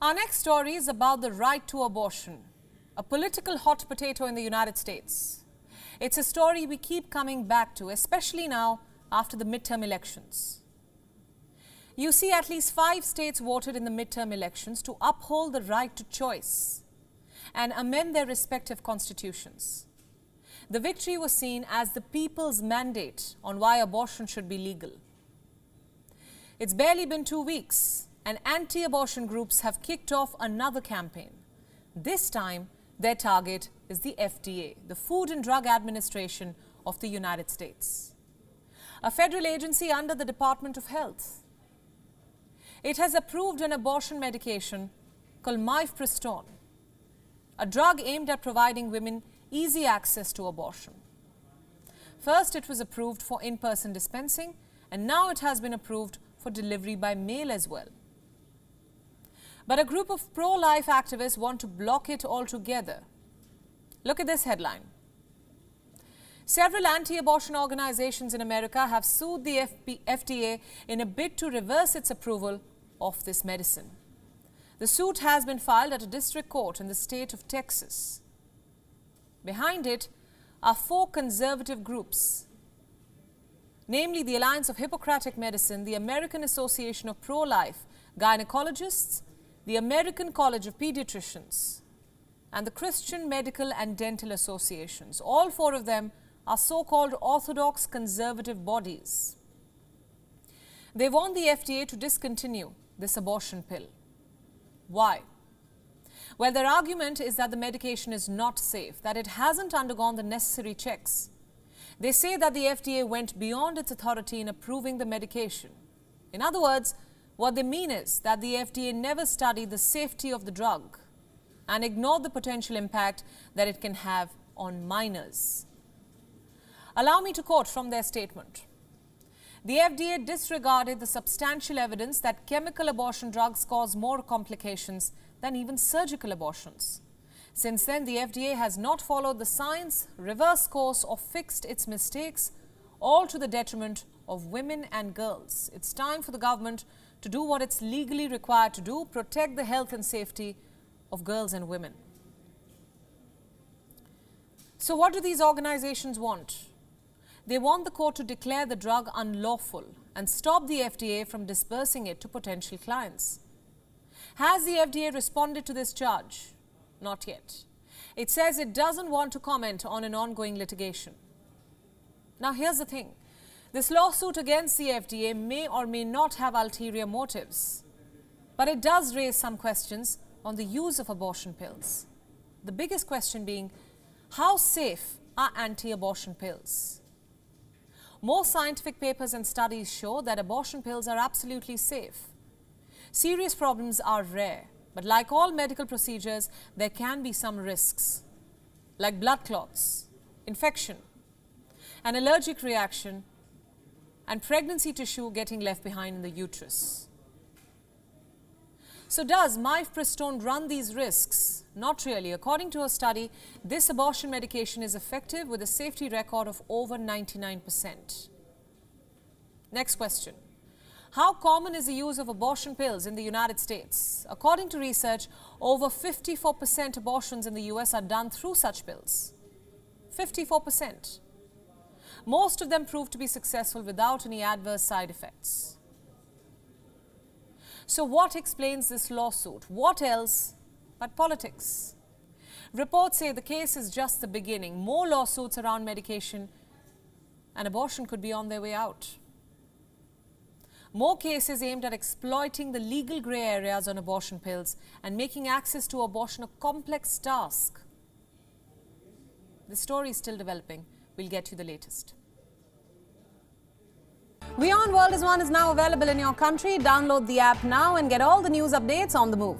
Our next story is about the right to abortion, a political hot potato in the United States. It's a story we keep coming back to, especially now after the midterm elections. You see, at least 5 states voted in the midterm elections to uphold the right to choice and amend their respective constitutions. The victory was seen as the people's mandate on why abortion should be legal. It's barely been 2 weeks, and anti-abortion groups have kicked off another campaign. This time, their target is the FDA, the Food and Drug Administration of the United States, a federal agency under the Department of Health. It has approved an abortion medication called Mifepristone, a drug aimed at providing women easy access to abortion. First, it was approved for in-person dispensing, and now it has been approved for delivery by mail as well. But a group of pro-life activists want to block it altogether. Look at this headline. Several anti-abortion organizations in America have sued the FDA in a bid to reverse its approval of this medicine. The suit has been filed at a district court in the state of Texas. Behind it are 4 conservative groups, namely the Alliance of Hippocratic Medicine, the American Association of Pro-Life Gynecologists, the American College of Pediatricians, and the Christian Medical and Dental Associations. All 4 of them are so-called orthodox conservative bodies. They want the FDA to discontinue this abortion pill. Why? Well, their argument is that the medication is not safe, that it hasn't undergone the necessary checks. They say that the FDA went beyond its authority in approving the medication. In other words, what they mean is that the FDA never studied the safety of the drug and ignored the potential impact that it can have on minors. Allow me to quote from their statement. The FDA disregarded the substantial evidence that chemical abortion drugs cause more complications than even surgical abortions. Since then, the FDA has not followed the science, reversed course, or fixed its mistakes, all to the detriment of women and girls. It's time for the government to do what it's legally required to do, protect the health and safety of girls and women. So what do these organizations want? They want the court to declare the drug unlawful and stop the FDA from dispersing it to potential clients. Has the FDA responded to this charge? Not yet. It says it doesn't want to comment on an ongoing litigation. Now here's the thing. This lawsuit against the FDA may or may not have ulterior motives, but it does raise some questions on the use of abortion pills. The biggest question being, how safe are anti-abortion pills? Most scientific papers and studies show that abortion pills are absolutely safe. Serious problems are rare, but like all medical procedures, there can be some risks, like blood clots, infection, an allergic reaction, and pregnancy tissue getting left behind in the uterus. So does Mifepristone run these risks? Not really. According to a study, this abortion medication is effective with a safety record of over 99%. Next question. How common is the use of abortion pills in the United States? According to research, over 54% abortions in the US are done through such pills. 54%. Most of them prove to be successful without any adverse side effects. So what explains this lawsuit? What else but politics? Reports say the case is just the beginning. More lawsuits around medication and abortion could be on their way out. More cases aimed at exploiting the legal grey areas on abortion pills and making access to abortion a complex task. The story is still developing. We'll get you the latest. WION World is now available in your country. Download the app now and get all the news updates on the move.